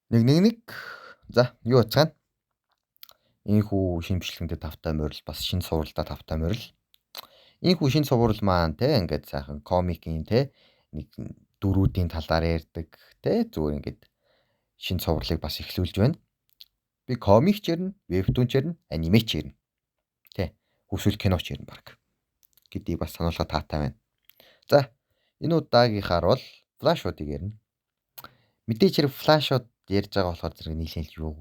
Нэг. За юу бацгаана? Ийхүү шинэ бичлэгэндээ тавтай морил бас шинэ суралдаа тавтай морил. Ийхүү шинэ сурал маань те ингээд сайхан комикийн те нэг дөрүүдийн талаар ярьдаг те зүгээр ингээд шинэ суралыг бас эхлүүлж байна. Би комикч ярина, вебтунч ярина, анимеч ярина. Тэ. Хүсвэл киноч ярина баг. Гэдгийг бас сануулга таатай байна. За энэ удаагийнхаар бол флашуудыг ярина. Мэдээж хэрэг флашууд ярьж байгаа болохоор зэрэг нийлээл юу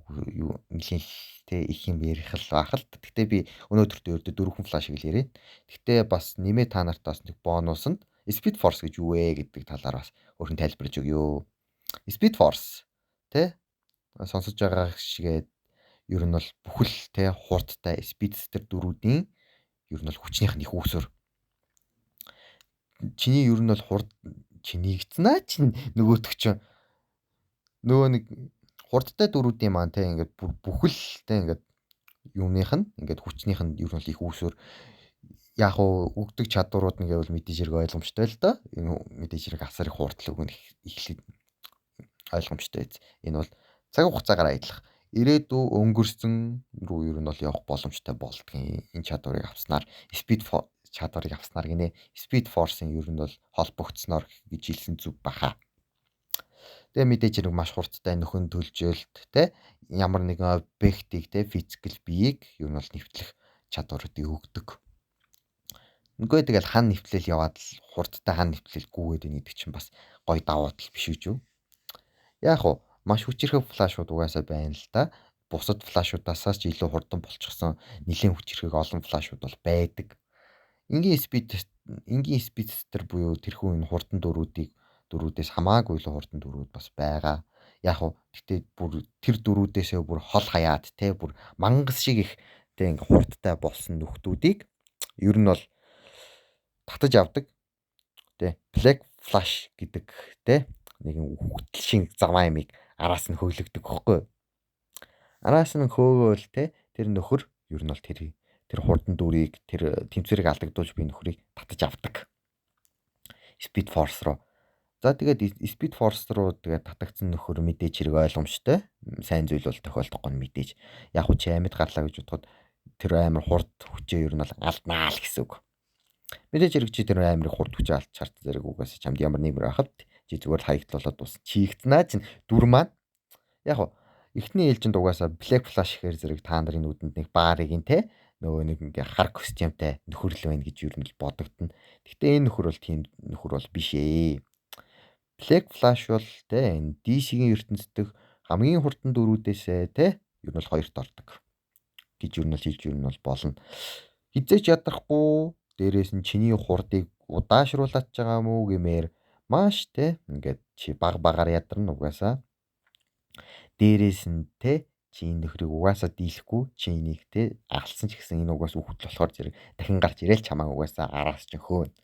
нийлээл те их юм ярих л байх л. Гэхдээ би өнөөдөртөө ердөө дөрвөн флашыг л яриа. Гэхдээ бас нэмээ та нарт бас нэг бонусанд Speed Force гэж юу вэ гэдэг талаар бас өөрхөн тайлбарж өгье. Speed Force те сонсож байгаа шигээ ер нь бол бүхэл те хурдтай Speedster дөрүүдийн ер нь бол хүчнийх нь их үүсвэр. Чиний ер нь бол хурд чиний гизнаа чин нөгөөтг чинь нөгөө нэг хурдтай дөрүүдийн маань те ингээд бүхэл те ингээд юмных нь ингээд хүчнийх нь ер нь бол их үүсвэр яг уу өгдөг чадварууд нь гэвэл мэдээж хэрэг ойлгомжтой л да. Энэ мэдээж хэрэг асар их хурдл өгнө их ойлгомжтой биз. Энэ бол цаг хугацаагаар адилах. Ирээдүй өнгөрсөн рүү ер нь бол явах боломжтой болдгийн энэ чадварыг авснаар чадварыг авснаар гинэ. Speed Force-ын ер нь бол холбогдсноор гэж хэлсэн зүг баха. Тэгээ мэдээж хэрэг маш хурдтай нөхөн төлжөөлт те ямар нэгэн объектыг те физикал биеийг ер нь бол нэвтлэх чадваруудыг өгдөг. Нөгөө тэгэл хан нэвтлэл яваад л хурдтай хан нэвтлэлгүйгээд байдаг чинь бас гой давуу тал биш үү? Яг уу маш хүчирхэг флашууд угаасаа байна л да. Бусад флашуудаас ч илүү хурдан болчихсон нэлийн хүчирхэг олон флашууд бол байдаг. Энгийн спидстер буюу тэрхүү энэ хурдан дөрүүдээс хамаагүй илүү хурдан дөрүүд бас байгаа. Яг уу гэтээ бүр тэр дөрүүдээсээ бүр хол хаяад те бүр мангас шиг их те ингээ хурдтай болсон нөхдүүдийг ер нь бол татаж авдаг. Тэ Black Flash гэдэг те нэгэн хөтөл шиг заваа ямиг араас нь хөглөгдөг хөхгүй. Араас нь хөөгөөл те тэр нөхөр ер нь бол тэр хурдан дүрийг тэр тэмцвэрийг алдагдуулж буй нөхрийг татаж авдаг. Speed Force руу. За тэгээд Speed Force руу тэгээд татагдсан нөхөр мэдээж хэрэг ойлгомжтой. Сайн зүйл бол тохиолдохгүй нь мэдээж. Яг уу чи амьд гарлаа гэж бодоход тэр амар хурд хүчээ ер нь бол алднаа л гэсэн үг. Мэдээж хэрэг чи тэр амар хурд хүчээ алдчихар зэрэг угаасаа чамд ямар нэмэр байхад чи зүгээр л хаягдлуулаад бас чигтнаа чинь дүр маань. Яг уу эхний ээлжинд угаасаа Black Flash гэхэр зэрэг та нарын нүдэнд нэг баарыг ин те нөгөө нэг ингээ хар костюмтай нөхөр л байна гэж юу нэг бодогдно. Гэхдээ энэ нөхөр бол тийм нөхөр бол биш ээ. Black Flash бол те энэ DC-ийн ертөнцийн дэх хамгийн хурдан дөрүүдээсээ те ер нь бол хоёрт ордог гэж ер нь бол хэлж ер нь бол болно. Хизээч ядрахгүй дээрээс нь чиний хурдыг удаашруулж байгаа мүү гэмээр маш те ингээд чи багаар ядарна угаасаа. Дээрээс нь те чи энэ нөхрийг угаасаа дийлэхгүй чи энийг те алсан ч гэсэн энэ угаас үхэл болохоор зэрэг дахин гарч ирээл чамаа угаасаа араас ч хөөн.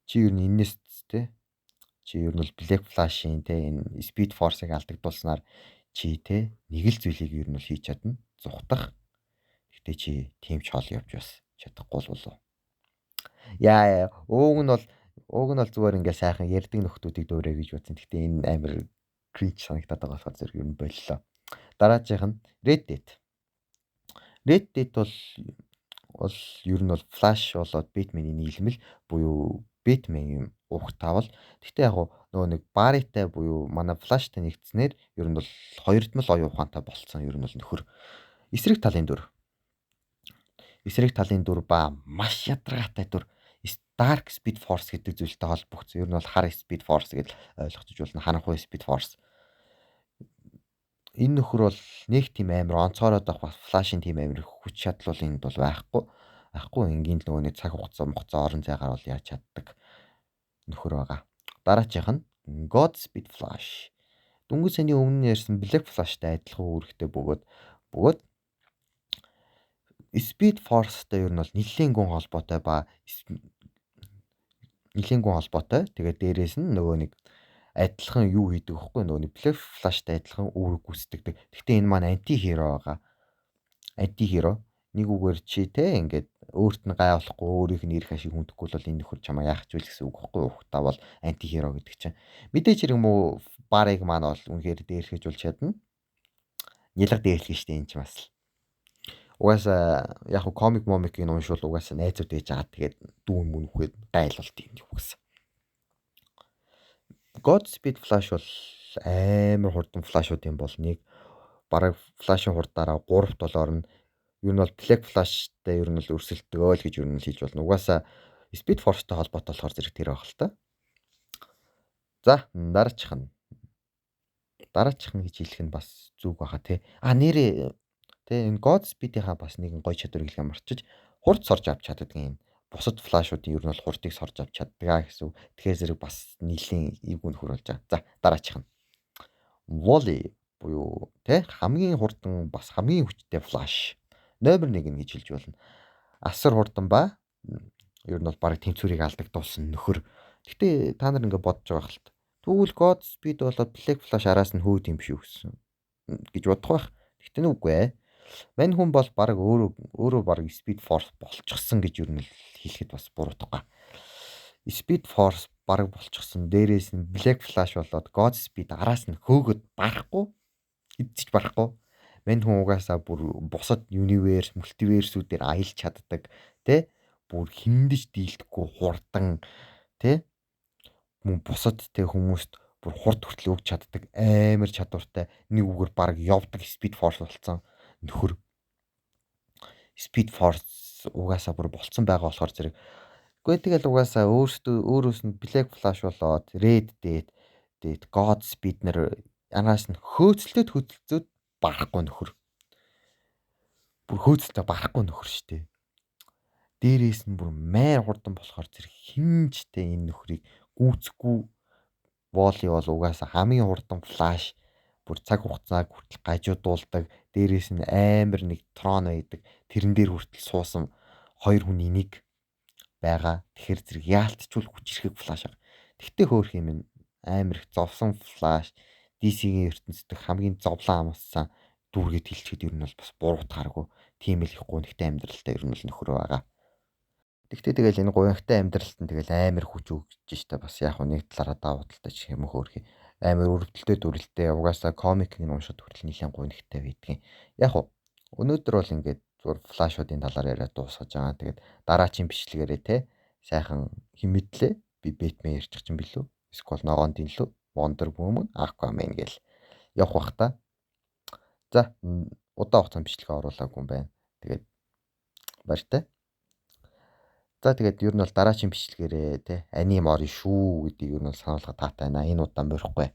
Чи ер нь энэс те чи ер нь бол Black Flash-ийн те энэ Speed Force-ыг алдагдуулснаар чи те нэг л зүйлийг ер нь бол хийж чадна. Зүхтах. Гэтэ чи тийм ч хол явж бас чадахгүй л болов. Яа ууг нь бол зүгээр ингээ сайхан ярддаг нөхдүүдийг дөөрэй гэж бодсон. Гэтэ энэ амар cringe санагдаад байгаа болохоор зэрэг ер нь боллоо. Дараагийнх нь Red Dead. Red Dead бол ер нь бол Flash болоод Batman-ийн нийлмэл буюу Batman юм уухтаавал. Гэхдээ яг нөгөө нэг Barry-тай буюу манай Flash-тай нэгдснээр ер нь бол хоёрдмол оюун ухаантай болцсон. Ер нь бол нөхөр эсрэг талын дүр ба маш ядаргаатай дүр Dark Speed Force гэдэг зүйлтэй холбогдсон. Ер нь бол хар Speed Force гэж ойлгож болно. Харанхуй Speed Force. Энэ нөхөр бол нэг тийм амар онцгороод авах Flash-ын тийм амар хүч чадлуулын бол байхгүй энгийн л нөгөө нэг цаг хугацаа орон зайгаар бол яаж чаддаг нөхөр байгаа. Дараагийнх нь God Speed Flash. Дөнгөж саяны өмнө ярьсан Black Flash-тай адилхан үүрэгтэй бөгөөд Speed Force-тай ер нь бол нэлийн гүн холбоотой ба тэгээд дээрээс нь нөгөө нэг адилхан юу хийдэг вэ? Нөгөө нэг Black Flash-тай адилхан үүрэг гүйцэтгэдэг. Гэхдээ энэ маань анти-хиро байгаа. Анти-хиро. нэг үгээр чи те ингээд өөрт нь гай болохгүй өөрийнх нь ирэх ашиг хүндэхгүй бол энэ нөхөр чамаа яах ч вэ гэсэн үг байхгүй юу? Та бол антихеро гэдэг чинь. Мэдээж хэрэг мó барыг маань бол үнэхээр дээрлэхэж болж чадна. Нялга дээрлэх штэ энэ ч бас л. Угаасаа яг хуу комик момикийг уншвал угаасаа найзууд ээж аваад тэгээд дүүн мөн үхээд гайлуулт юм гэсэн. Godspeed Flash бол амар хурдан флашууд юм бол нэг бараг флашын хурдаараа 3-7-оор нь ер нь бол Black Flash-тай ер нь бол өрсөлдөгөө л гэж ер нь хэлж болно. Угаасаа Speed Force-тай холбоотой болохоор зэрэг тэр байх л та. За дараачихна. Дараачихна гэж хэлэх нь бас зүг баха тий. Нэрээ тий энэ Godspeed-ийнхаа бас нэгэн гоё чадвар хэлэх юм марчиж хурд сорж авч чаддаг юм. Бусад флашуудын ер нь бол хурдыг сорж авч чаддаг гэсэн. Тэгэхээр зэрэг бас нийлийн эвгүй нөхөр болж байгаа. За дараачихна. Volley буюу тий хамгийн хурдан бас хамгийн хүчтэй флаш. Номер 1 гэж хэлж болно. Асар хурдан ба ер нь бол баг тэмцүүрийг алдагдуулсан нөхөр. Гэтэ та нар ингэ бодож байгаа хэлт. Тэгвэл Godspeed болоод Black Flash араас нь хөөд юм биш үү гэсэн гэж бодох байх. Гэтэ нүггүй ээ. Мань хүн бол баг өөрөө баг Speed Force болчихсон гэж ер нь хэлэхэд бас буруудахгүй. Speed Force баг болчихсон. Дээрээс нь Black Flash болоод Godspeed араас нь хөөгд барахгүй. Эдчих барахгүй. Мань хүн угаасаа бүр бусад universe, multiverse-үүдээр аялж чаддаг, тэ? Бүр хиндэж дийлдэхгүй хурдан, тэ? Мөн бусад тэ хүмүүст бүр хурд хүртэл өгч чаддаг амар чадвартай нэг үгээр баг явдаг Speed Force болсон нөхөр. Speed Force угаасаа бүр болцсон байгаа болохоор зэрэг. Гэхдээ тэгэл угаасаа өөрөөс нь Black Flash болоод Red Dead, Godspeed нэр араас нь хөдөлцөд барахгүй нөхөр. Бүр хөөцөлтөд барахгүй нөхөр штэ. Дээрээс нь бүр маяр хурдан болохоор зэрэг хинжтэй энэ нөхрийг гүйцэхгүй Volley бол угаасаа хамгийн хурдан флаш бүр цаг хугацааг хүртэл гажуудуулдаг. Дээрээс нь амар нэг трон байдаг. Тэрэн дээр хүртэл суусан хоёр хүний нэг байгаа. Тэгэхээр зэрэг яалтчгүй хүчрэхэг флаш. Тэгтээ хөөх юм амар их зовсон флаш. DC-ийн ертөнцийн хамгийн зовлон амссан дүүргээд хэлчихэд ер нь бол бас буруутгааргүй. Тийм л их гунигтай амьдралтай ер нь л нөхөр байгаа. Тэгтээ тэгэл энэ гунигтай амьдралт нь тэгэл амар хүч өгч штэ бас яг нэг талаараа давуу талтай ч юм уу хөөх амар өрөвдөлтөд дүрэлтэй угаасаа комикийг нь уншаад хүртэл нэлээд гунигтай байдгийн. Яг уу өнөөдөр бол ингээд зур флашуудын талаар яриад дуусгаж байгаа. Тэгээд дараачийн бичлэгээрээ те сайхан химэдлээ би Бэтмен ярьчих чинь билүү? Эсвэл ногоон динлүү? Wonder Woman, Aquaman гэл явах бах та. За удаан хугацаанд бичлэгээ оруулаагүй юм байна. Тэгээд баяртай. За тэгээд ер нь бол дараачийн бичлэгээрээ те аним орно шүү гэдгийг ер нь сануулга таатай байна. Энэ удаан морихгүй.